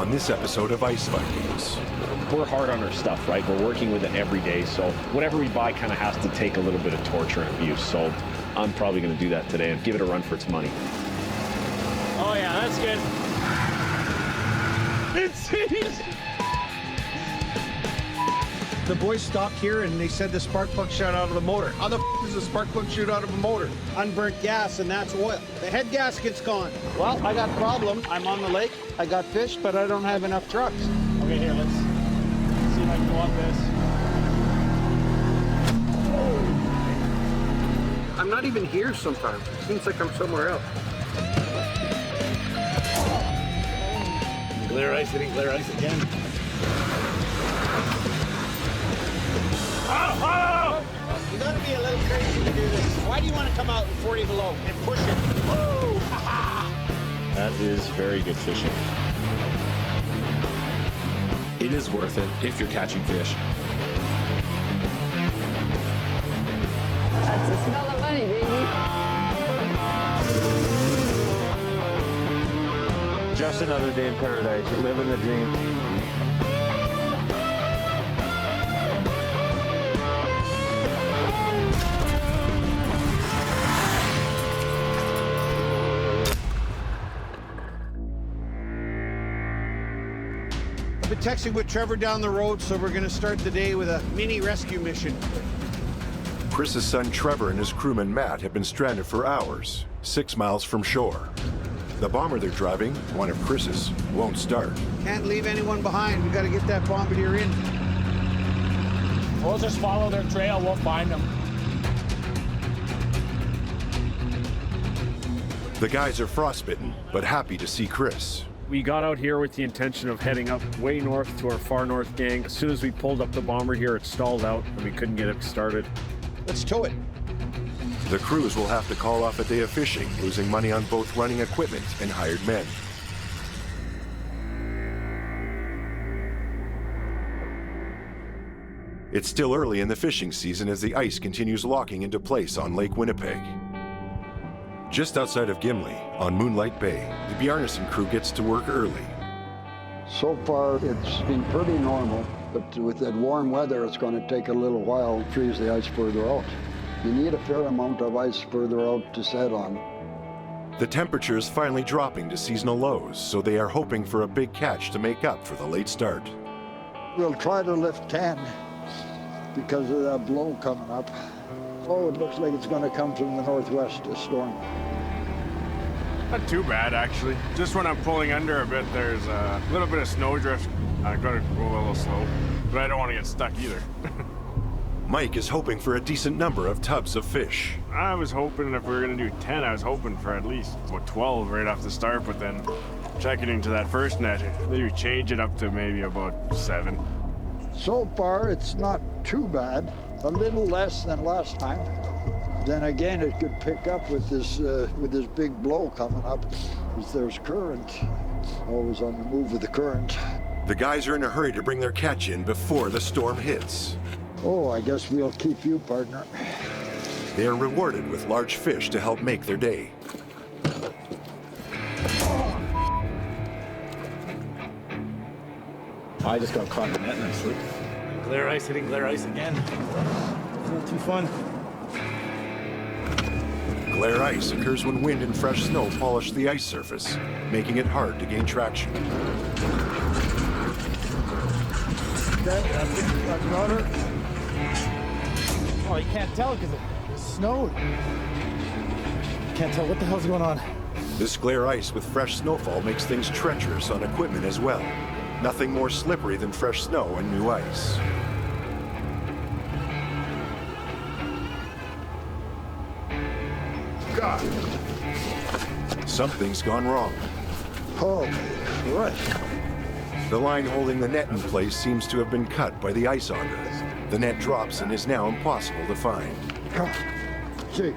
on this episode of Ice Vikings. We're hard on our stuff, right? We're working with it every day, so whatever we buy kind of has to take a little bit of torture and abuse. So I'm probably going to do that today and give it a run for its money. Oh yeah, that's good. It's easy. The boys stopped here and they said the spark plug shot out of the motor. How the does the spark plug shoot out of a motor? Unburnt gas, and that's oil. The head gasket's gone. Well, I got a problem. I'm on the lake. I got fish, but I don't have enough trucks. Okay, here, let's see if I can go up this. I'm not even here sometimes. It seems like I'm somewhere else. Clear ice, hitting clear ice again. Oh! You gotta be a little crazy to do this. Why do you want to come out in 40 below and push it? Woo! That is very good fishing. It is worth it if you're catching fish. That's the smell of money, baby. Just another day in paradise. You're living the dream. I've been texting with Trevor down the road, so we're gonna start the day with a mini rescue mission. Chris's son Trevor and his crewman Matt have been stranded for hours, 6 miles from shore. The bomber they're driving, one of Chris's, won't start. Can't leave anyone behind. We gotta get that bombardier in. We'll just follow their trail, we'll find them. The guys are frostbitten, but happy to see Chris. We got out here with the intention of heading up way north to our far north gang. As soon as we pulled up the bomber here, it stalled out and we couldn't get it started. Let's tow it. The crews will have to call off a day of fishing, losing money on both running equipment and hired men. It's still early in the fishing season as the ice continues locking into place on Lake Winnipeg. Just outside of Gimli, on Moonlight Bay, the Bjarnason crew gets to work early. So far, it's been pretty normal, but with that warm weather, it's going to take a little while to freeze the ice further out. You need a fair amount of ice further out to set on. The temperature is finally dropping to seasonal lows, so they are hoping for a big catch to make up for the late start. We'll try to lift 10 because of that blow coming up. Oh, it looks like it's going to come from the northwest, a storm. Not too bad, actually. Just when I'm pulling under a bit, there's a little bit of snowdrift. I gotta go a little slow, but I don't want to get stuck either. Mike is hoping for a decent number of tubs of fish. I was hoping if we were gonna do 10, I was hoping for at least 12 right off the start, but then checking into that first net, maybe change it up to maybe about 7. So far, it's not too bad. A little less than last time. Then again, it could pick up with this big blow coming up, because there's current. Always on the move with the current. The guys are in a hurry to bring their catch in before the storm hits. Oh, I guess we'll keep you, partner. They are rewarded with large fish to help make their day. I just got caught in the net and I slipped. Clear ice, hitting clear ice again. It's not too fun. Glare ice occurs when wind and fresh snow polish the ice surface, making it hard to gain traction. Oh, you can't tell because it snowed. Can't tell what the hell's going on. This glare ice with fresh snowfall makes things treacherous on equipment as well. Nothing more slippery than fresh snow and new ice. God! Something's gone wrong. Holy Christ. The line holding the net in place seems to have been cut by the ice auger. The net drops and is now impossible to find. Gee.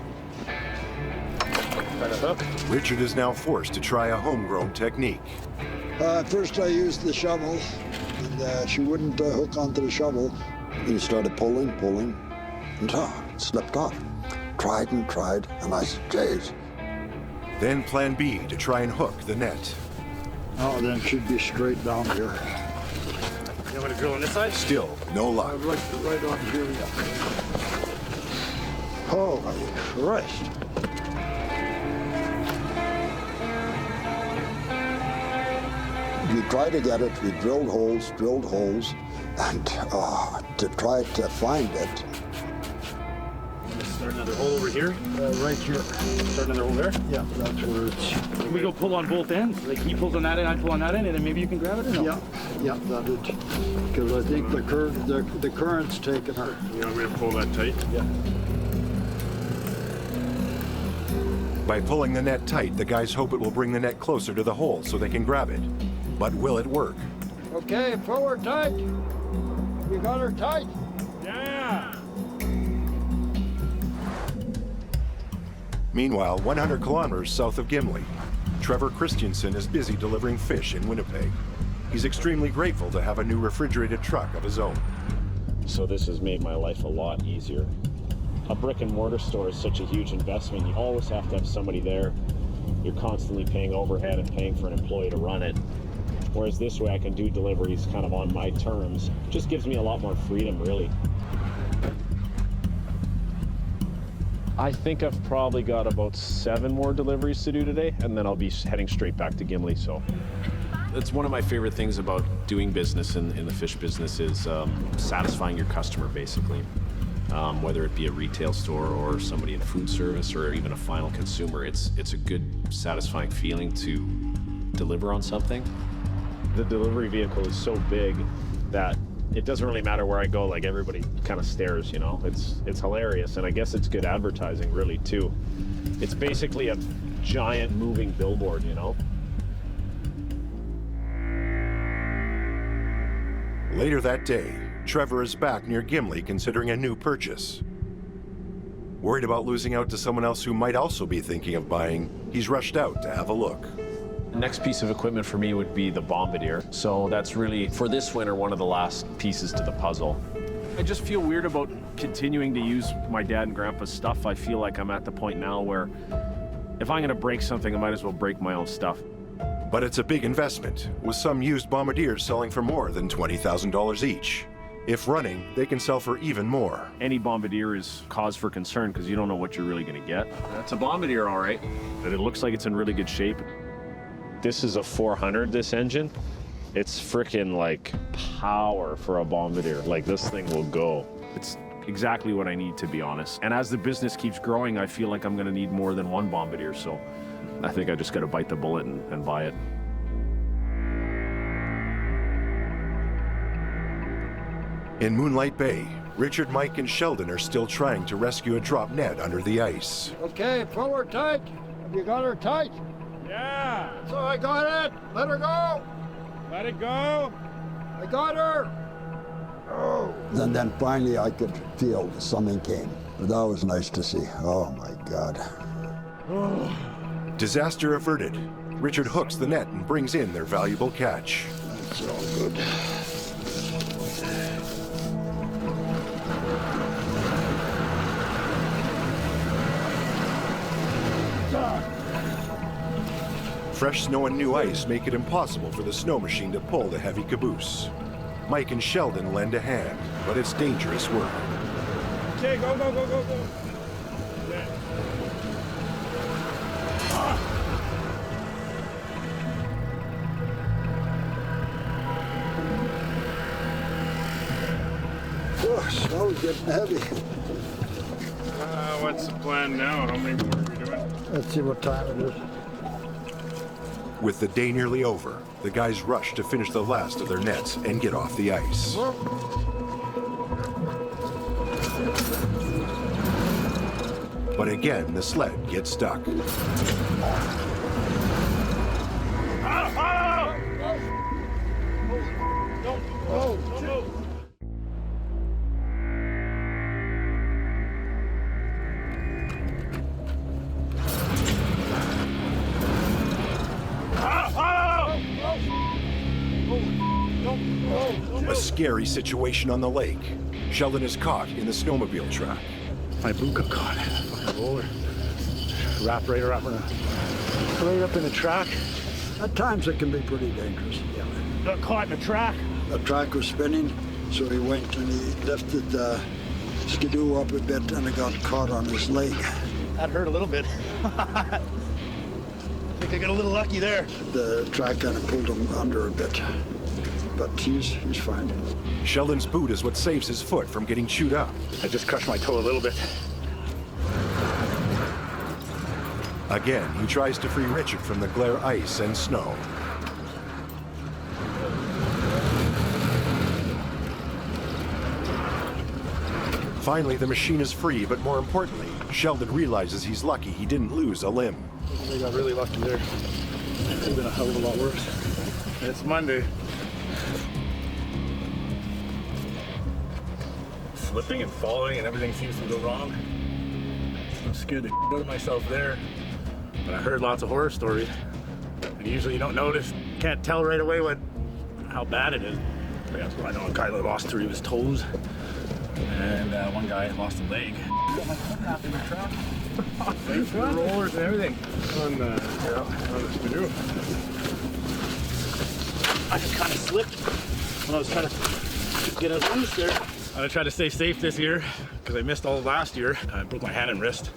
Got a hook. Richard is now forced to try a homegrown technique. First I used the shovel, and she wouldn't hook onto the shovel. He started pulling, and it slipped off. Tried, and I said, geez. Then plan B to try and hook the net. Oh, then she'd be straight down here. You want me to drill on this side? Still, no luck. Right on here, yeah. Holy Christ. We tried to get it, we drilled holes, and to try to find it. Start another hole over here. Right here. Start another hole there. Yeah, that's where it's. Can we go pull on both ends? Like he pulls on that end, I pull on that end, and then maybe you can grab it or no? Yeah, that it. Because I think the current's taking her. You want me to pull that tight? Yeah. By pulling the net tight, the guys hope it will bring the net closer to the hole so they can grab it. But will it work? Okay, pull her tight. You got her tight? Yeah! Meanwhile, 100 kilometers south of Gimli, Trevor Christensen is busy delivering fish in Winnipeg. He's extremely grateful to have a new refrigerated truck of his own. So this has made my life a lot easier. A brick and mortar store is such a huge investment. You always have to have somebody there. You're constantly paying overhead and paying for an employee to run it. Whereas this way I can do deliveries kind of on my terms. Just gives me a lot more freedom, really. I think I've probably got about 7 more deliveries to do today, and then I'll be heading straight back to Gimli, so. It's one of my favorite things about doing business in the fish business is satisfying your customer, basically. Whether it be a retail store or somebody in food service or even a final consumer, it's a good, satisfying feeling to deliver on something. The delivery vehicle is so big that it doesn't really matter where I go, like everybody kind of stares, you know? It's hilarious, and I guess it's good advertising, really, too. It's basically a giant moving billboard, you know? Later that day, Trevor is back near Gimli considering a new purchase. Worried about losing out to someone else who might also be thinking of buying, he's rushed out to have a look. The next piece of equipment for me would be the Bombardier. So that's really, for this winter, one of the last pieces to the puzzle. I just feel weird about continuing to use my dad and grandpa's stuff. I feel like I'm at the point now where if I'm gonna break something, I might as well break my own stuff. But it's a big investment, with some used Bombardiers selling for more than $20,000 each. If running, they can sell for even more. Any Bombardier is cause for concern because you don't know what you're really gonna get. That's a Bombardier, all right. But it looks like it's in really good shape. This is a 400, this engine. It's freaking like power for a Bombardier. Like this thing will go. It's exactly what I need, to be honest. And as the business keeps growing, I feel like I'm gonna need more than one Bombardier. So I think I just gotta bite the bullet and buy it. In Moonlight Bay, Richard, Mike, and Sheldon are still trying to rescue a dropped net under the ice. Okay, pull her tight. Have you got her tight? Yeah! So I got it. Let her go. Let it go! I got her. Oh. And then finally I could feel something came. But that was nice to see. Oh my God. Disaster averted. Richard hooks the net and brings in their valuable catch. That's all good. Fresh snow and new ice make it impossible for the snow machine to pull the heavy caboose. Mike and Sheldon lend a hand, but it's dangerous work. Okay, go, go, go, go, go. Yeah. Oh, snow's getting heavy. What's the plan now? How many more are we doing? Let's see what time it is. With the day nearly over, the guys rush to finish the last of their nets and get off the ice. But again, the sled gets stuck. A scary situation on the lake. Sheldon is caught in the snowmobile track. My boot got caught. Fucking roller. Wrapped right up in the track. At times it can be pretty dangerous, yeah. Got caught in a track. The track was spinning, so he went and he lifted the skidoo up a bit and it got caught on his leg. That hurt a little bit. I think I got a little lucky there. The track kind of pulled him under a bit, but he's fine. Sheldon's boot is what saves his foot from getting chewed up. I just crushed my toe a little bit. Again, he tries to free Richard from the glare ice and snow. Finally, the machine is free, but more importantly, Sheldon realizes he's lucky he didn't lose a limb. I got really lucky there. It could have been a hell of a lot worse. It's Monday. Slipping and falling and everything seems to go wrong. I'm scared the out of myself there. But I heard lots of horror stories. And usually you don't notice, can't tell right away how bad it is. That's why I know a guy lost 3 of his toes. And one guy lost a leg. Got my foot wrapped in the truck. Thanks for the rollers and everything. On the skidoo. I just kind of slipped when I was trying to get out loose there. I'm gonna try to stay safe this year because I missed all of last year. I broke my hand and wrist.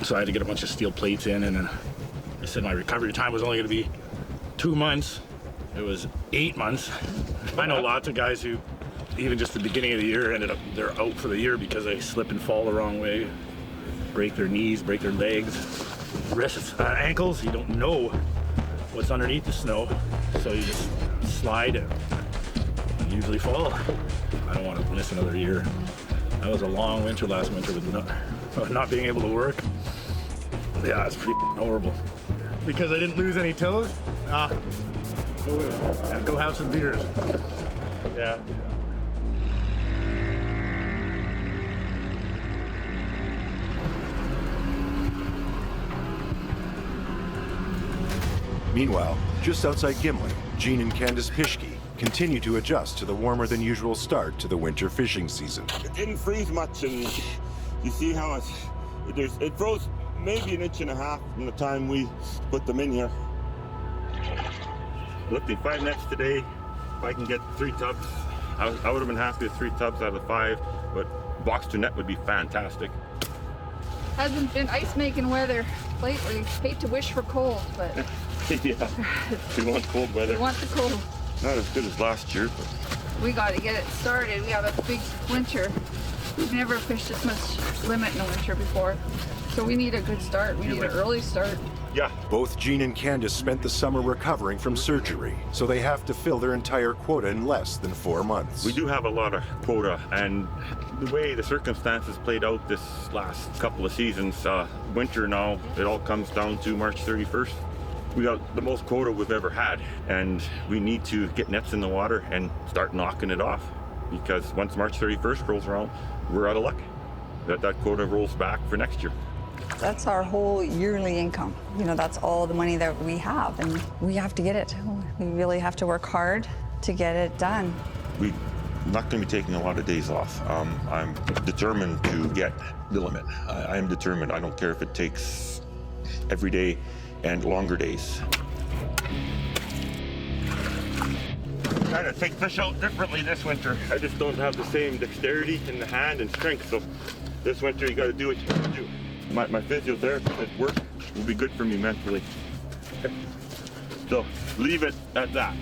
So I had to get a bunch of steel plates in, and then they said my recovery time was only gonna be 2 months. It was 8 months. I know lots of guys who, even just the beginning of the year, they're out for the year because they slip and fall the wrong way, break their knees, break their legs, wrists, ankles. You don't know what's underneath the snow, so you just slide and usually fall. I don't want to miss another year. That was a long winter last winter with not being able to work. Yeah, it's pretty horrible. Because I didn't lose any toes, go have some beers. Yeah. Meanwhile, just outside Gimli, Gene and Candace Pischke continue to adjust to the warmer than usual start to the winter fishing season. It didn't freeze much, and you see how it froze maybe 1.5 inches from the time we put them in here. Lifting 5 nets today. If I can get 3 tubs, I would have been happy with 3 tubs out of the 5, but box to net would be fantastic. Hasn't been ice making weather lately. Hate to wish for cold, but Yeah, we want cold weather. we want the cold. Not as good as last year, but We got to get it started. We have a big winter. We've never fished this much limit in a winter before, so we need a good start. We need an early start. yeah. Both Gene and Candace spent the summer recovering from surgery, so they have to fill their entire quota in less than 4 months. We do have a lot of quota, and the way the circumstances played out this last couple of seasons, winter now, it all comes down to March 31st. We got the most quota we've ever had, and we need to get nets in the water and start knocking it off, because once March 31st rolls around, we're out of luck. That quota rolls back for next year. That's our whole yearly income. You know, that's all the money that we have, and we have to get it. We really have to work hard to get it done. We're not going to be taking a lot of days off. I'm determined to get the limit. I am determined. I don't care if it takes every day and longer days. Trying to take fish out differently this winter. I just don't have the same dexterity in the hand and strength, so this winter you got to do what you got to do. My physiotherapist at work will be good for me mentally. So leave it at that.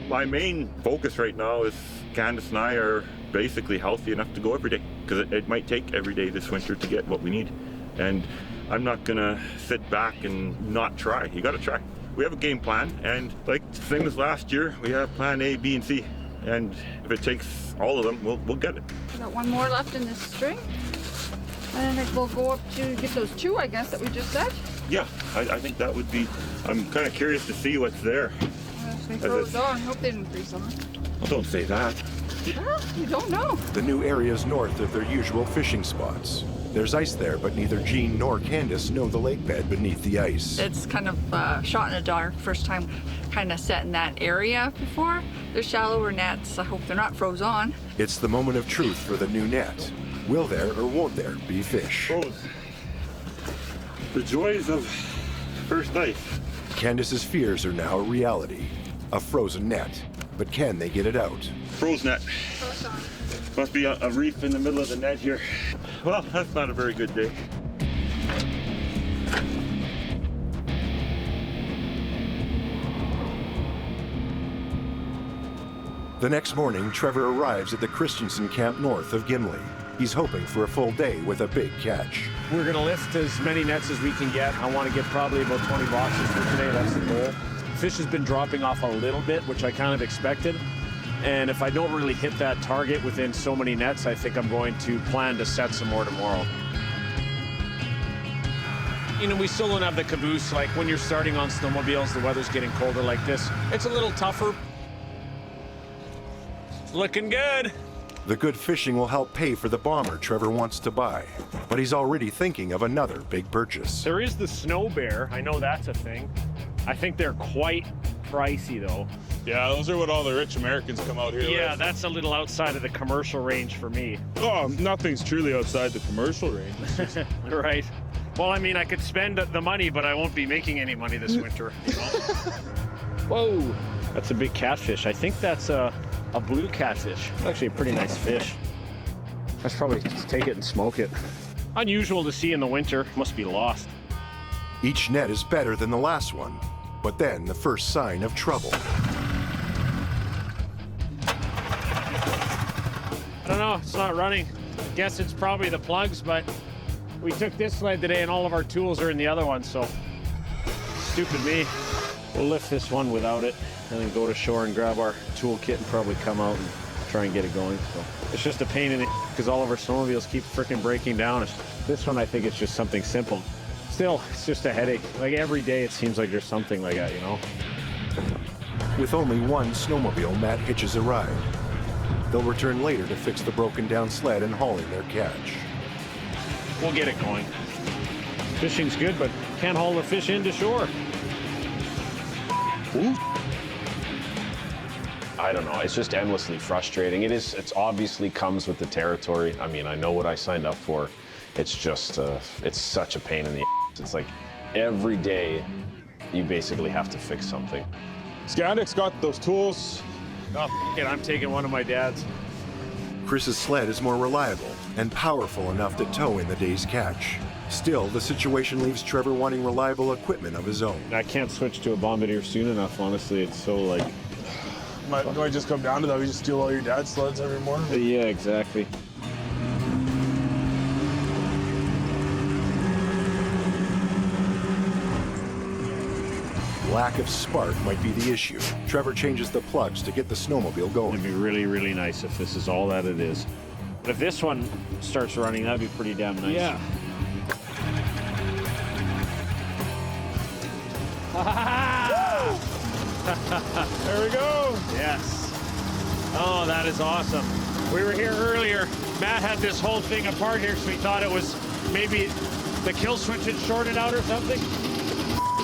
My main focus right now is Candace and I are basically healthy enough to go every day, because it might take every day this winter to get what we need. And I'm not gonna sit back and not try. You gotta try. We have a game plan, and like same as last year, we have plan A, B, and C. And if it takes all of them, we'll get it. We got 1 more left in this string. And then we'll go up to get those 2, I guess, that we just said. Yeah, I think that would be, I'm kind of curious to see what's there. They froze on. Hope they didn't freeze on. Well, don't say that. Well, you don't know. The new area is north of their usual fishing spots. There's ice there, but neither Gene nor Candace know the lake bed beneath the ice. It's kind of shot in the dark. First time kind of set in that area before. They're shallower nets. I hope they're not froze on. It's the moment of truth for the new net. Will there or won't there be fish? The joys of first ice. Candace's fears are now a reality. A frozen net. But can they get it out? Froze net. Must be a reef in the middle of the net here. Well, that's not a very good day. The next morning, Trevor arrives at the Christensen camp north of Gimli. He's hoping for a full day with a big catch. We're gonna lift as many nets as we can get. I want to get probably about 20 boxes for today. That's the goal. Fish has been dropping off a little bit, which I kind of expected. And if I don't really hit that target within so many nets, I think I'm going to plan to set some more tomorrow. You know, we still don't have the caboose. Like when you're starting on snowmobiles, the weather's getting colder like this. It's a little tougher. Looking good. The good fishing will help pay for the bomber Trevor wants to buy, but he's already thinking of another big purchase. There is the Snow Bear. I know that's a thing. I think they're quite pricey though. Yeah, those are what all the rich Americans come out here Yeah, with. that's a little outside of the commercial range for me. Oh, nothing's truly outside the commercial range. Right. Well, I mean, I could spend the money, but I won't be making any money this winter. You know? Whoa, that's a big catfish. I think that's a blue catfish. It's actually a pretty nice fish. I should probably just take it and smoke it. Unusual to see in the winter. Must be lost. Each net is better than the last one, but then the first sign of trouble. I don't know, it's not running. Guess it's probably the plugs, but we took this sled today and all of our tools are in the other one, so stupid me. We'll lift this one without it and then go to shore and grab our toolkit and probably come out and try and get it going. So it's just a pain in the because all of our snowmobiles keep freaking breaking down. This one, I think it's just something simple. Still, it's just a headache. Like every day it seems like there's something like that, you know? With only one snowmobile, Matt hitches a ride. They'll return later to fix the broken down sled and haul in their catch. We'll get it going. Fishing's good, but can't haul the fish into shore. Ooh. I don't know, it's just endlessly frustrating. It's obviously comes with the territory. I mean, I know what I signed up for. It's just, it's such a pain in the ass. It's like every day you basically have to fix something. Skandek's got those tools. Oh, and I'm taking one of my dad's. Chris's sled is more reliable and powerful enough to tow in the day's catch. Still, the situation leaves Trevor wanting reliable equipment of his own. I can't switch to a Bombardier soon enough, honestly. It's so like... Might just come down to that. We just steal all your dad's sleds every morning. Yeah, exactly. Lack of spark might be the issue. Trevor changes the plugs to get the snowmobile going. It'd be really, really nice if this is all that it is. But if this one starts running, that'd be pretty damn nice. Yeah. There we go. Yes. Oh, that is awesome. We were here earlier. Matt had this whole thing apart here, so we thought it was maybe the kill switch had shorted out or something.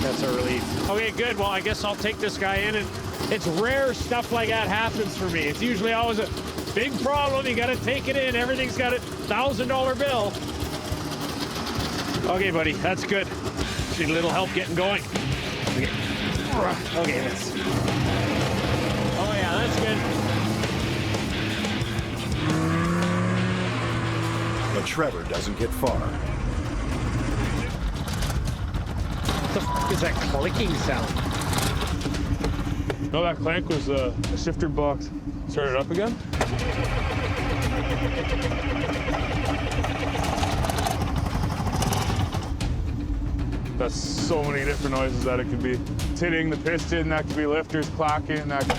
That's a relief. Okay, good. Well, I guess I'll take this guy in, and it's rare stuff like that happens for me. It's usually always a big problem. You got to take it in. Everything's got a $1,000 bill. Okay, buddy, that's good. Need a little help getting going. Okay, that's... Oh, yeah, that's good. But Trevor doesn't get far. What the f is that clicking sound? No, that clank was a shifter box. Start it up again. That's so many different noises that it could be. It's hitting the piston, that could be lifters clacking, that could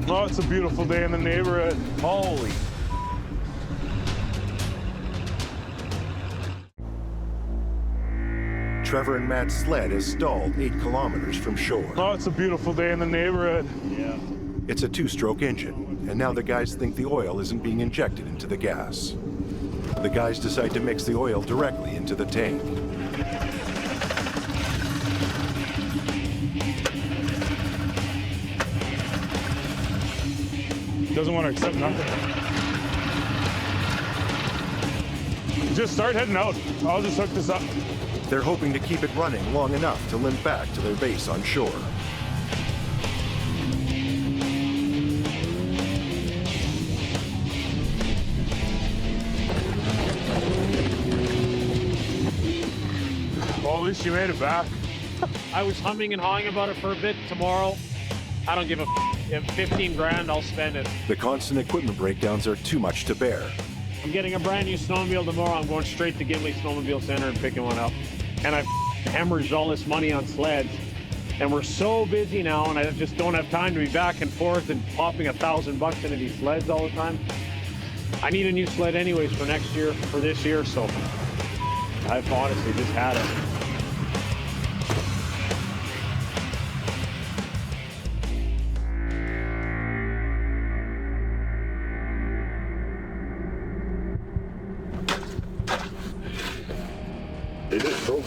be... Oh, it's a beautiful day in the neighborhood. Holy. Trevor and Matt's sled is stalled 8 kilometers from shore. Oh, it's a beautiful day in the neighborhood. Yeah. It's a 2-stroke engine, and now the guys think the oil isn't being injected into the gas. The guys decide to mix the oil directly into the tank. Doesn't want to accept nothing. just start heading out. I'll just hook this up. They're hoping to keep it running long enough to limp back to their base on shore. Well, at least you made it back. I was humming and hawing about it for a bit. Tomorrow, I don't give a f. 15 grand, I'll spend it. The constant equipment breakdowns are too much to bear. I'm getting a brand new snowmobile tomorrow. I'm going straight to Gimli Snowmobile Center and picking one up. And I hemorrhaged all this money on sleds. And we're so busy now, and I just don't have time to be back and forth and popping $1,000 into these sleds all the time. I need a new sled anyways for next year, for this year, so I've honestly just had it. It is broke.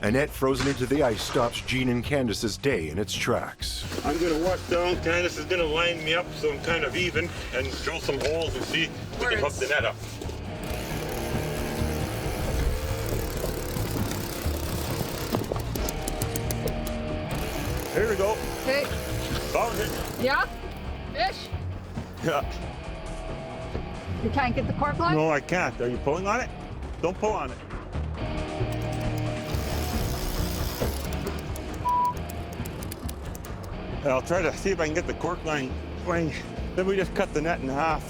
A net frozen into the ice stops Jean and Candace's day in its tracks. I'm gonna walk down. Candace is gonna line me up so I'm kind of even and drill some holes and see if we can hook the net up. Here we go. Okay. Found it. Yeah? Fish? Yeah. You can't get the cork line? No, I can't. Are you pulling on it? Don't pull on it. I'll try to see if I can get the cork line going. Then we just cut the net in half.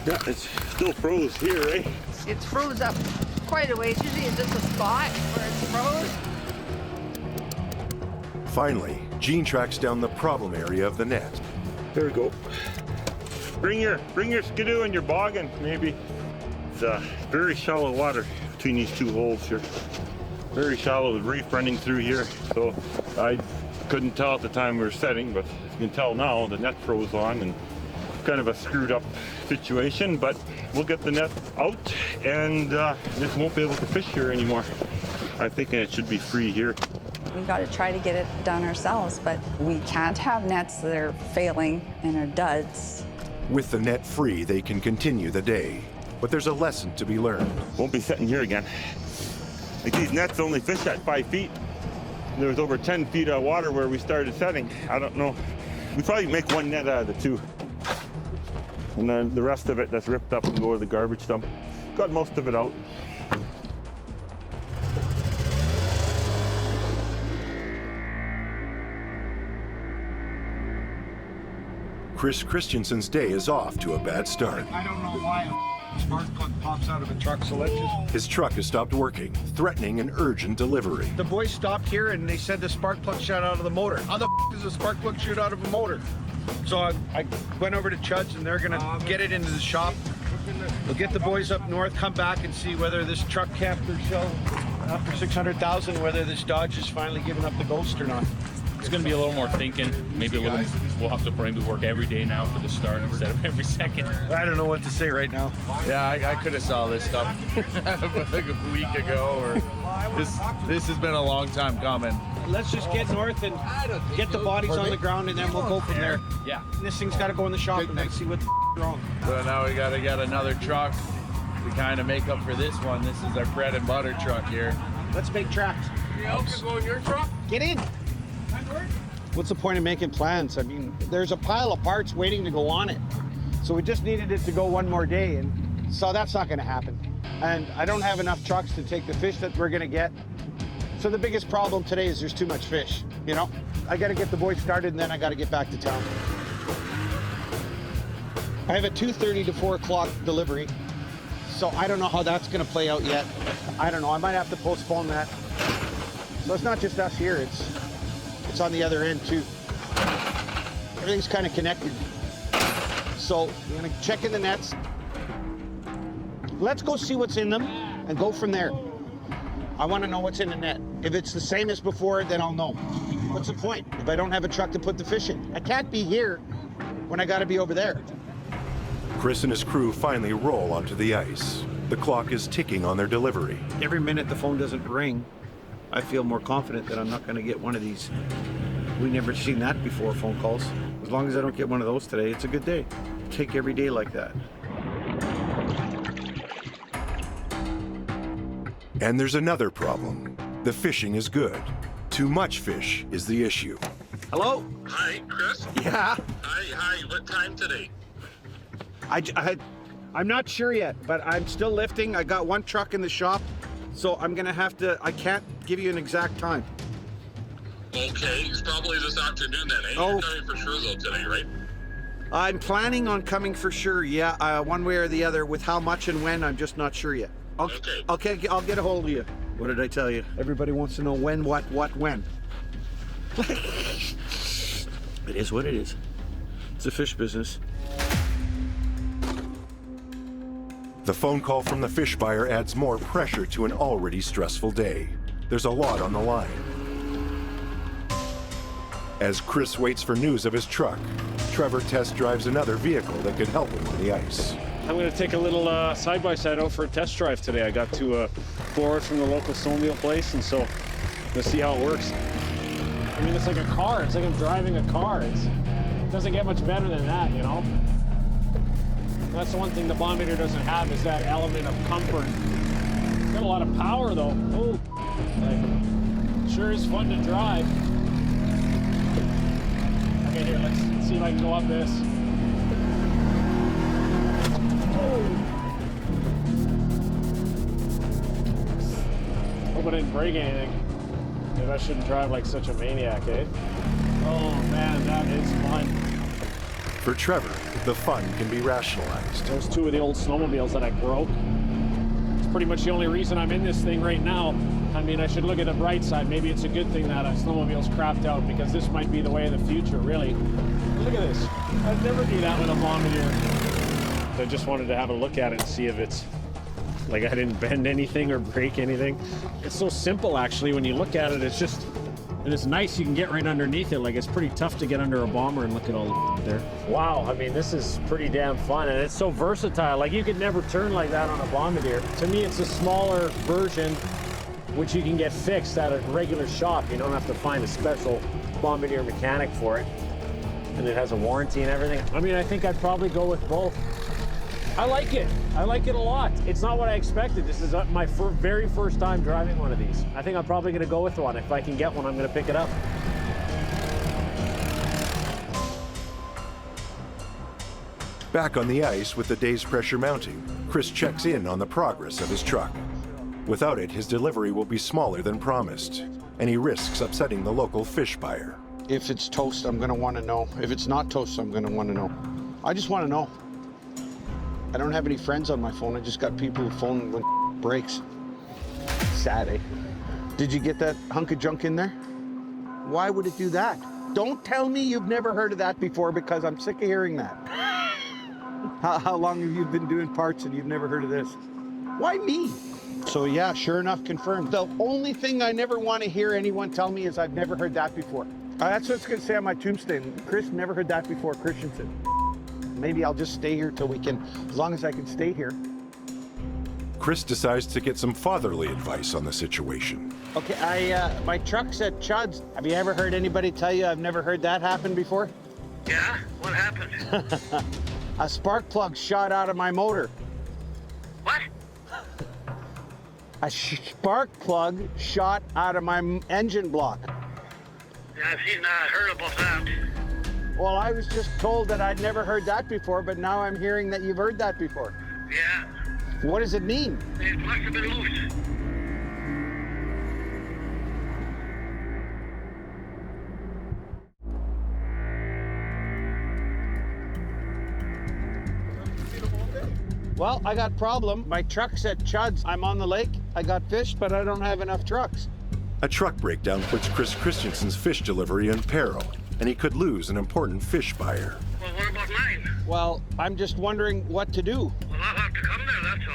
Yeah, it's still froze here, eh? It's froze up quite a ways. Usually it's just a spot where it's froze. Finally, Jean tracks down the problem area of the net. There we go. Bring your skidoo and your boggin, maybe. It's very shallow water between these two holes here. Very shallow with reef running through here. So I couldn't tell at the time we were setting, but as you can tell now, the net froze on and kind of a screwed up situation, but we'll get the net out and just won't be able to fish here anymore. I'm thinking it should be free here. We got to try to get it done ourselves, but we can't have nets that are failing and are duds. With the net free, they can continue the day. But there's a lesson to be learned. Won't be setting here again. Like these nets only fish at 5 feet. There was over 10 feet of water where we started setting. I don't know. We probably make one net out of the two. And then the rest of it that's ripped up and go to the garbage dump. Got most of it out. Chris Christensen's day is off to a bad start. I don't know why a spark plug pops out of a truck, so let's just... His truck has stopped working, threatening an urgent delivery. The boys stopped here and they said the spark plug shot out of the motor. How the does a spark plug shoot out of a motor? So I went over to Chud's and they're gonna get it into the shop. We'll get the boys up north, come back and see whether this truck camper shell, after 600,000, whether this Dodge has finally given up the ghost or not. It's going to be a little more thinking. Maybe we'll have to probably work every day now for the start instead of every second. I don't know what to say right now. Yeah, I could have saw this stuff like a week ago, or this has been a long time coming. Let's just get north and get the bodies on the ground, and then we'll go from there. Yeah. This thing's got to go in the shop and then see what's wrong. So now we got to get another truck to kind of make up for this one. This is our bread and butter truck here. Let's make tracks. You help you go in your truck? Get in. What's the point of making plans? I mean, there's a pile of parts waiting to go on it. So we just needed it to go one more day, and so that's not going to happen. And I don't have enough trucks to take the fish that we're going to get. So the biggest problem today is there's too much fish, you know? I got to get the boys started, and then I got to get back to town. I have a 2:30 to 4 o'clock delivery, so I don't know how that's going to play out yet. I don't know. I might have to postpone that. So it's not just us here. It's on the other end too. Everything's kind of connected. So we're gonna check in the nets. Let's go see what's in them and go from there. I want to know what's in the net. If it's the same as before, then I'll know. What's the point if I don't have a truck to put the fish in? I can't be here when I gotta be over there. Chris and his crew finally roll onto the ice. The clock is ticking on their delivery. Every minute the phone doesn't ring, I feel more confident that I'm not going to get one of these. We've never seen that before, phone calls. As long as I don't get one of those today, it's a good day. Take every day like that. And there's another problem. The fishing is good. Too much fish is the issue. Hello? Hi, Chris? Yeah? Hi, what time today? I'm not sure yet, but I'm still lifting. I got one truck in the shop, so I'm gonna have to, I can't give you an exact time. Okay, it's probably this afternoon then, eh? Oh. You're coming for sure though today, right? I'm planning on coming for sure, yeah, one way or the other. With how much and when, I'm just not sure yet. Okay. Okay, I'll get a hold of you. What did I tell you? Everybody wants to know when, what, when. It is what it is. It's a fish business. The phone call from the fish buyer adds more pressure to an already stressful day. There's a lot on the line. As Chris waits for news of his truck, Trevor test drives another vehicle that could help him on the ice. I'm going to take a little side-by-side out for a test drive today. I got to borrow it from the local Snowmobile place, and so let's see how it works. I mean, it's like a car. It's like I'm driving a car. It doesn't get much better than that, you know? That's the one thing the Bombardier doesn't have, is that element of comfort. It's got a lot of power, though. Oh, like, sure is fun to drive. Okay, here, let's see if I can go up this. Hope I didn't break anything. Maybe I shouldn't drive like such a maniac, eh? Oh man, that is fun. For Trevor, the fun can be rationalized. Those two of the old snowmobiles that I broke. It's pretty much the only reason I'm in this thing right now. I mean, I should look at the bright side. Maybe it's a good thing that a snowmobile's crapped out, because this might be the way of the future, really. Look at this. I'd never do that with a Bombardier. I just wanted to have a look at it and see if it's like I didn't bend anything or break anything. It's so simple, actually. When you look at it, it's just, and it's nice. You can get right underneath it. Like, it's pretty tough to get under a bomber and look at all the there. Wow, I mean, this is pretty damn fun, and it's so versatile. Like, you could never turn like that on a Bombardier. To me, it's a smaller version, which you can get fixed at a regular shop. You don't have to find a special Bombardier mechanic for it. And it has a warranty and everything. I mean, I think I'd probably go with both. I like it. I like it a lot. It's not what I expected. This is my very first time driving one of these. I think I'm probably going to go with one. If I can get one, I'm going to pick it up. Back on the ice with the day's pressure mounting, Chris checks in on the progress of his truck. Without it, his delivery will be smaller than promised, and he risks upsetting the local fish buyer. If it's toast, I'm gonna wanna know. If it's not toast, I'm gonna wanna know. I just wanna know. I don't have any friends on my phone. I just got people who phone when breaks. Sad, eh? Did you get that hunk of junk in there? Why would it do that? Don't tell me you've never heard of that before, because I'm sick of hearing that. How long have you been doing parts and you've never heard of this? Why me? So yeah, sure enough, confirmed. The only thing I never want to hear anyone tell me is I've never heard that before. That's what it's going to say on my tombstone. Chris never heard that before, Christensen. Maybe I'll just stay here till we can, as long as I can stay here. Chris decides to get some fatherly advice on the situation. Okay, my truck's at Chud's. Have you ever heard anybody tell you I've never heard that happen before? Yeah? What happened? A spark plug shot out of my motor. What? A spark plug shot out of my engine block. Yeah, I've heard about that. Well, I was just told that I'd never heard that before, but now I'm hearing that you've heard that before. Yeah. What does it mean? It must have been loose. Well, I got a problem. My truck's at Chud's. I'm on the lake. I got fish, but I don't have enough trucks. A truck breakdown puts Chris Christensen's fish delivery in peril, and he could lose an important fish buyer. Well, what about mine? Well, I'm just wondering what to do. Well, I'll have to come there, that's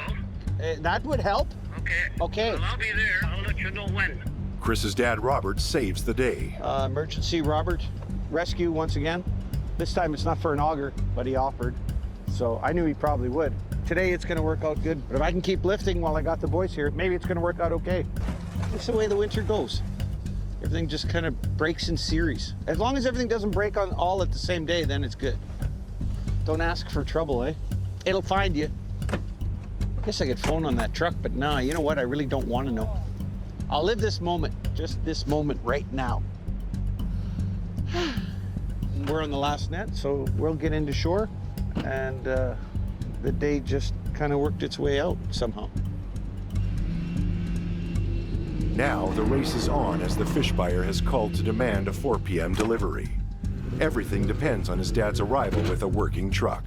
all. That would help. Okay. Okay. Well, I'll be there. I'll let you know when. Chris's dad, Robert, saves the day. Emergency, Robert. Rescue once again. This time it's not for an auger, but he offered. So I knew he probably would. Today it's gonna work out good. But if I can keep lifting while I got the boys here, maybe it's gonna work out okay. That's the way the winter goes. Everything just kind of breaks in series. As long as everything doesn't break on all at the same day, then it's good. Don't ask for trouble, eh? It'll find you. Guess I could phone on that truck, but nah, you know what? I really don't want to know. I'll live this moment, just this moment right now. We're on the last net, so we'll get into shore, and the day just kind of worked its way out somehow. Now the race is on as the fish buyer has called to demand a 4 p.m. delivery. Everything depends on his dad's arrival with a working truck.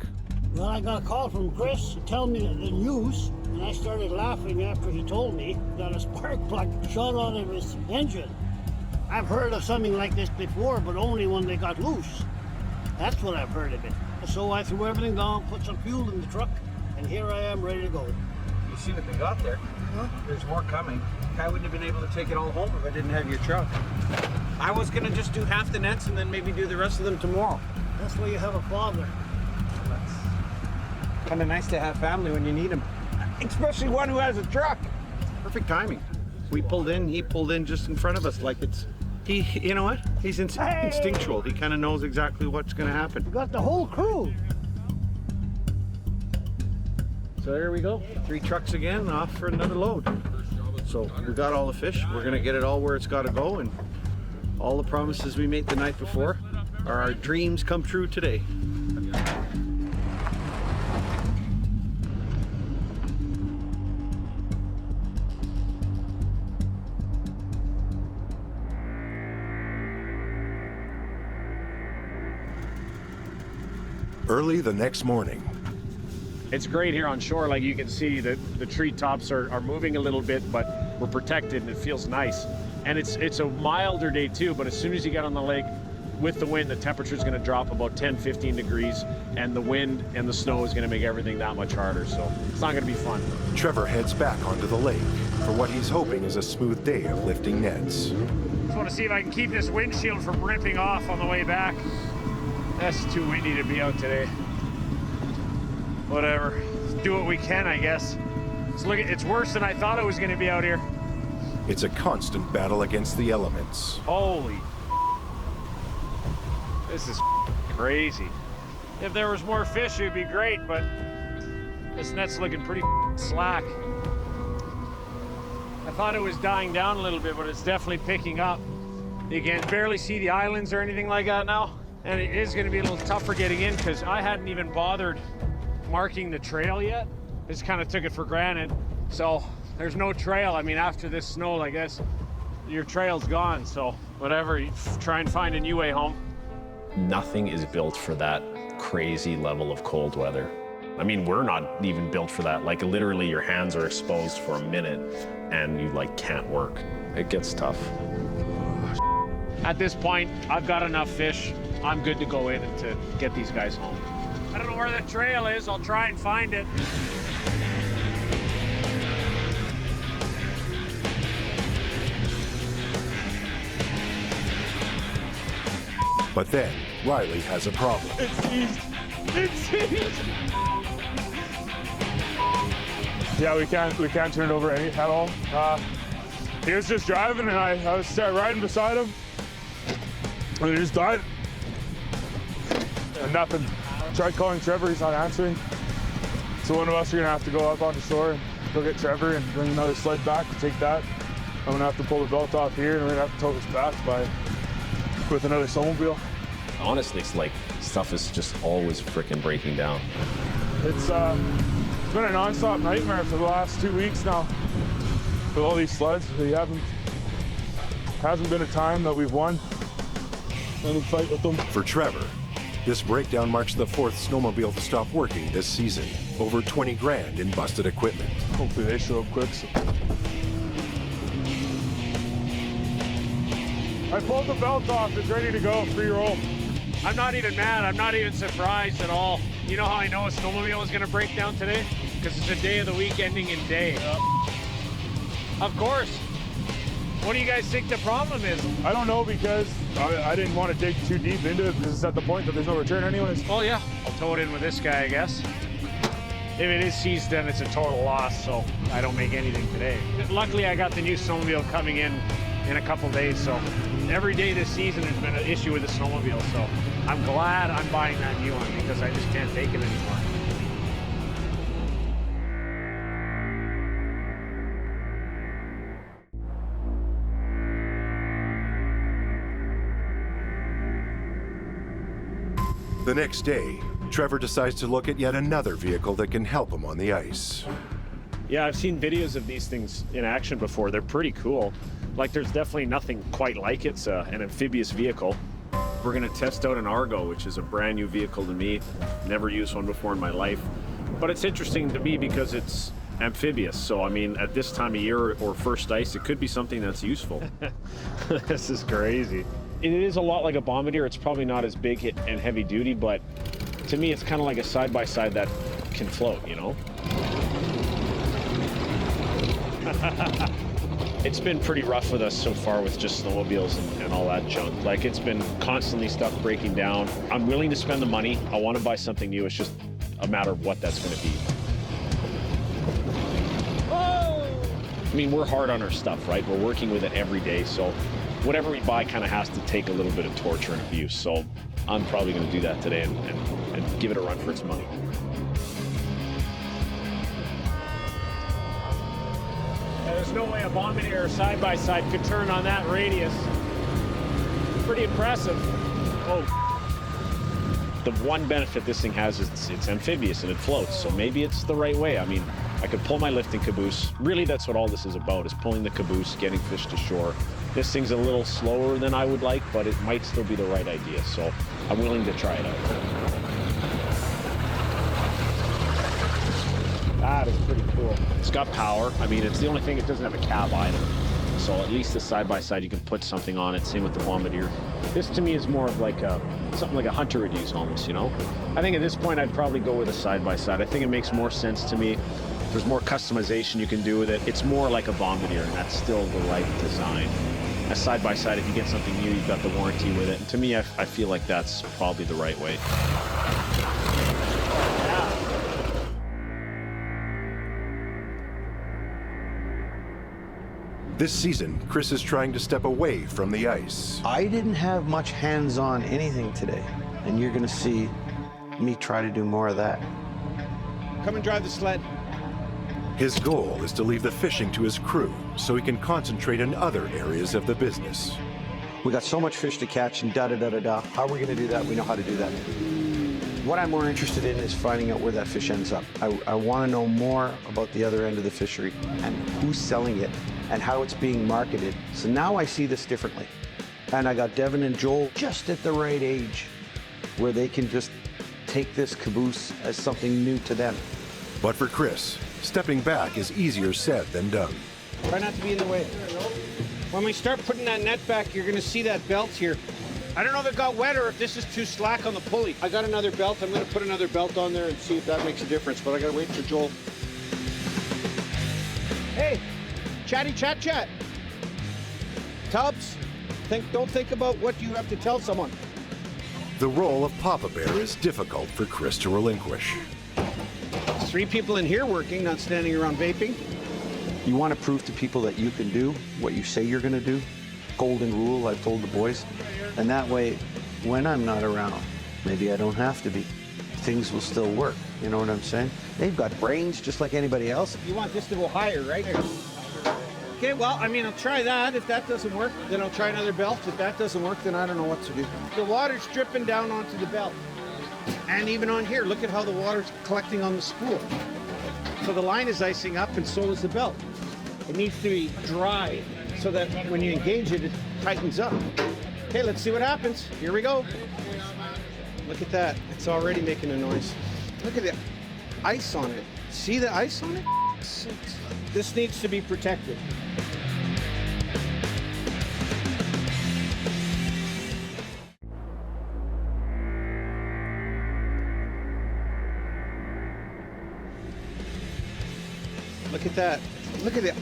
Well, I got a call from Chris to tell me the news, and I started laughing after he told me that a spark plug shot out of his engine. I've heard of something like this before, but only when they got loose. That's what I've heard of it. So I threw everything down, put some fuel in the truck, and here I am ready to go. You see what they got there? Huh? There's more coming. I wouldn't have been able to take it all home if I didn't have your truck. I was gonna just do half the nets and then maybe do the rest of them tomorrow. That's why you have a father. That's kind of nice to have family when you need them, especially one who has a truck. Perfect timing. We pulled in, he pulled in just in front of us like it's, you know what? He's instinctual. He kind of knows exactly what's gonna happen. You got the whole crew. So there we go. 3 trucks again, off for another load. So we got all the fish. We're gonna get it all where it's gotta go, and all the promises we made the night before are our dreams come true today. Early the next morning. It's great here on shore. Like you can see that the treetops are moving a little bit, but we're protected and it feels nice. And it's a milder day too, but as soon as you get on the lake with the wind, the temperature is going to drop about 10-15 degrees, and the wind and the snow is going to make everything that much harder. So it's not going to be fun. Trevor heads back onto the lake for what he's hoping is a smooth day of lifting nets. Just want to see if I can keep this windshield from ripping off on the way back. That's too windy to be out today. Whatever, let's do what we can, I guess. It's worse than I thought it was going to be out here. It's a constant battle against the elements. Holy, this is crazy. If there was more fish, it would be great, but this net's looking pretty slack. I thought it was dying down a little bit, but it's definitely picking up. You can barely see the islands or anything like that now. And it is going to be a little tougher getting in because I hadn't even bothered marking the trail yet. Just kind of took it for granted. So there's no trail. I mean, after this snow, I guess your trail's gone. So whatever, you try and find a new way home. Nothing is built for that crazy level of cold weather. I mean, we're not even built for that. Like literally your hands are exposed for a minute and you like can't work. It gets tough. At this point, I've got enough fish. I'm good to go in and to get these guys home. I don't know where the trail is. I'll try and find it. But then, Riley has a problem. It's seized. It's seized. Yeah, we can't turn it over at all. He was just driving and I was riding beside him and he just died. And nothing. Tried calling Trevor, he's not answering. So one of us are gonna have to go up onto shore and go get Trevor and bring another sled back to take that. I'm gonna have to pull the belt off here and we're gonna have to tow this back with another snowmobile. Honestly, it's like stuff is just always freaking breaking down. It's been a non-stop nightmare for the last 2 weeks now with all these sleds. Hasn't been a time that we've won any fight with them. For Trevor, this breakdown marks the 4th snowmobile to stop working this season. Over 20 grand in busted equipment. Hopefully they show up quick. So. I pulled the belt off, it's ready to go, free roll. I'm not even mad, I'm not even surprised at all. You know how I know a snowmobile is gonna break down today? Because it's a day of the week ending in day. Of course. What do you guys think the problem is? I don't know, because I didn't want to dig too deep into it because it's at the point that there's no return anyways. Oh yeah, I'll tow it in with this guy, I guess. If it is seized, then it's a total loss, so I don't make anything today. Luckily, I got the new snowmobile coming in a couple days, so every day this season has been an issue with the snowmobile, so I'm glad I'm buying that new one because I just can't take it anymore. The next day, Trevor decides to look at yet another vehicle that can help him on the ice. Yeah, I've seen videos of these things in action before. They're pretty cool. Like, there's definitely nothing quite like it. It's an amphibious vehicle. We're gonna test out an Argo, which is a brand new vehicle to me. Never used one before in my life. But it's interesting to me because it's amphibious. So, I mean, at this time of year or first ice, it could be something that's useful. This is crazy. It is a lot like a bombardier. It's probably not as big and heavy duty, but to me, it's kind of like a side-by-side that can float, you know? It's been pretty rough with us so far with just snowmobiles and all that junk. Like, it's been constantly stuff breaking down. I'm willing to spend the money. I want to buy something new. It's just a matter of what that's going to be. I mean, we're hard on our stuff, right? We're working with it every day, so whatever we buy kind of has to take a little bit of torture and abuse. So I'm probably going to do that today and give it a run for its money. There's no way a bombardier side-by-side could turn on that radius. Pretty impressive. Oh. The one benefit this thing has is it's amphibious and it floats, so maybe it's the right way. I mean, I could pull my lifting caboose. Really, that's what all this is about, is pulling the caboose, getting fish to shore. This thing's a little slower than I would like, but it might still be the right idea, so I'm willing to try it out. That is pretty cool. It's got power. I mean, it's the only thing it doesn't have a cab either. So at least the side-by-side, you can put something on it. Same with the bombardier. This to me is more of like something like a hunter would use almost, you know? I think at this point, I'd probably go with a side-by-side. I think it makes more sense to me. There's more customization you can do with it. It's more like a bombardier, and that's still the right design. A side-by-side, if you get something new, you've got the warranty with it. And to me, I feel like that's probably the right way. This season, Chris is trying to step away from the ice. I didn't have much hands-on anything today, and you're gonna see me try to do more of that. Come and drive the sled. His goal is to leave the fishing to his crew so he can concentrate on other areas of the business. We got so much fish to catch and da-da-da-da-da. How are we gonna do that? We know how to do that. What I'm more interested in is finding out where that fish ends up. I wanna know more about the other end of the fishery and who's selling it and how it's being marketed. So now I see this differently. And I got Devin and Joel just at the right age where they can just take this caboose as something new to them. But for Chris, stepping back is easier said than done. Try not to be in the way. When we start putting that net back, you're gonna see that belt here. I don't know if it got wet or if this is too slack on the pulley. I got another belt. I'm gonna put another belt on there and see if that makes a difference, but I gotta wait for Joel. Hey, chatty chat. Tubbs, don't think about what you have to tell someone. The role of Papa Bear is difficult for Chris to relinquish. 3 people in here working, not standing around vaping. You want to prove to people that you can do what you say you're going to do. Golden rule, I've told the boys. And that way, when I'm not around, maybe I don't have to be. Things will still work. You know what I'm saying? They've got brains just like anybody else. You want this to go higher, right? Okay, well, I mean, I'll try that. If that doesn't work, then I'll try another belt. If that doesn't work, then I don't know what to do. The water's dripping down onto the belt. And even on here, look at how the water's collecting on the spool. So the line is icing up and so is the belt. It needs to be dry so that when you engage it, it tightens up. Okay, let's see what happens. Here we go. Look at that. It's already making a noise. Look at the ice on it. See the ice on it? This needs to be protected. Look at that. Look at the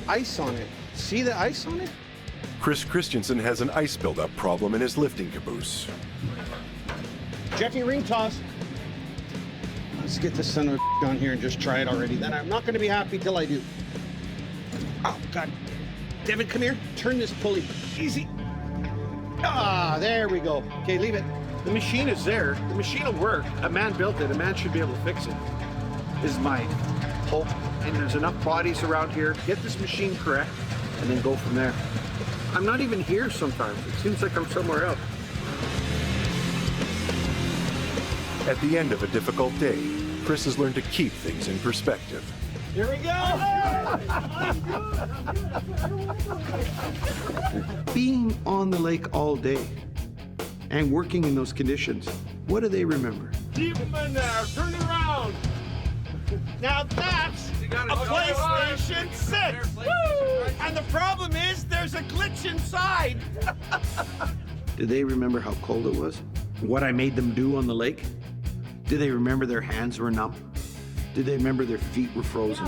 ice on it. See the ice on it? Chris Christensen has an ice buildup problem in his lifting caboose. Jeffy ring toss. Let's get this son of a down here and just try it already. Then I'm not going to be happy till I do. Oh, God. Devin, come here. Turn this pulley. Easy. Ah, there we go. Okay, leave it. The machine is there. The machine will work. A man built it. A man should be able to fix it. Is my hope. And there's enough bodies around here. Get this machine correct and then go from there. I'm not even here sometimes. It seems like I'm somewhere else. At the end of a difficult day, Chris has learned to keep things in perspective. Here we go! Being on the lake all day and working in those conditions, what do they remember? Keep them in there. Turn around. Now that's a PlayStation 6! Woo! And the problem is there's a glitch inside. Do they remember how cold it was? What I made them do on the lake? Do they remember their hands were numb? Do they remember their feet were frozen?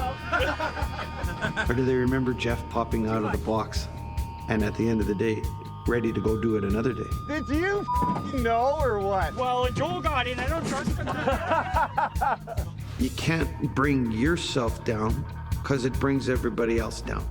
Or do they remember Jeff popping out of the box and at the end of the day, ready to go do it another day? Did you know or what? Well, Joel got in. I don't trust him. You can't bring yourself down because it brings everybody else down.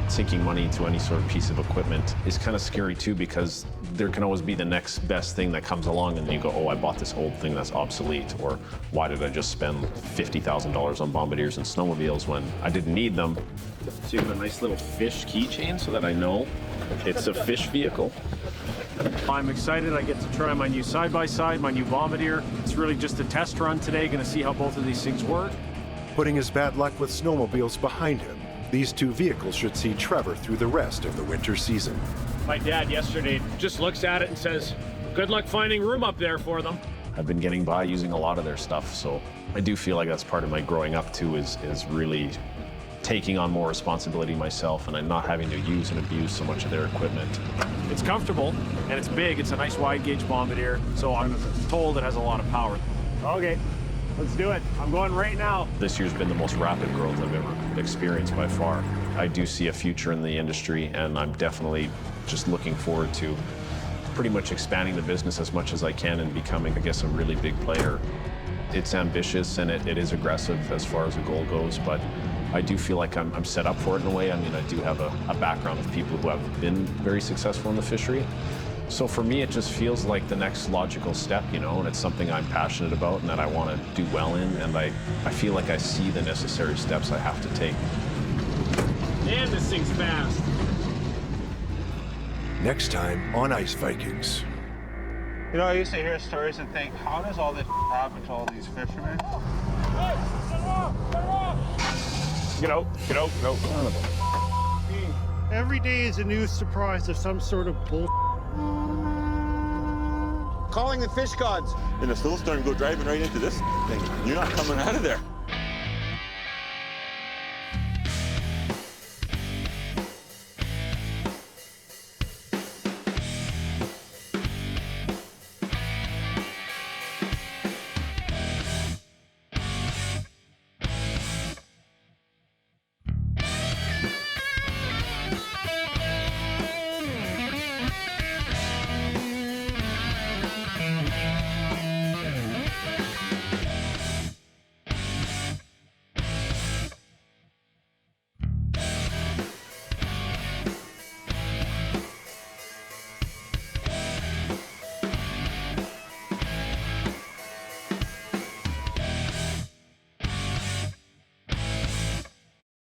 Sinking money into any sort of piece of equipment is kind of scary too, because there can always be the next best thing that comes along and you go, oh, I bought this old thing that's obsolete, or why did I just spend $50,000 on bombardiers and snowmobiles when I didn't need them? So you have a nice little fish keychain so that I know it's a fish vehicle. I'm excited. I get to try my new side-by-side, my new bombardier. It's really just a test run today, gonna see how both of these things work. Putting his bad luck with snowmobiles behind him, these two vehicles should see Trevor through the rest of the winter season. My dad yesterday just looks at it and says, good luck finding room up there for them. I've been getting by using a lot of their stuff, so I do feel like that's part of my growing up too, is really taking on more responsibility myself and I'm not having to use and abuse so much of their equipment. It's comfortable and it's big. It's a nice wide gauge bombardier, so I'm told it has a lot of power. Okay, let's do it. I'm going right now. This year's been the most rapid growth I've ever experienced by far. I do see a future in the industry and I'm definitely just looking forward to pretty much expanding the business as much as I can and becoming, I guess, a really big player. It's ambitious and it is aggressive as far as a goal goes, but I do feel like I'm set up for it in a way. I mean, I do have a background of people who have been very successful in the fishery. So for me, it just feels like the next logical step, you know, and it's something I'm passionate about and that I want to do well in, and I feel like I see the necessary steps I have to take. Man, this thing's fast. Next time on Ice Vikings. You know, I used to hear stories and think, how does all this happen to all these fishermen? Get out, get out, get out. Every day is a new surprise of some sort of bull. Calling the fish gods. In a snowstorm, go driving right into this thing. You're not coming out of there.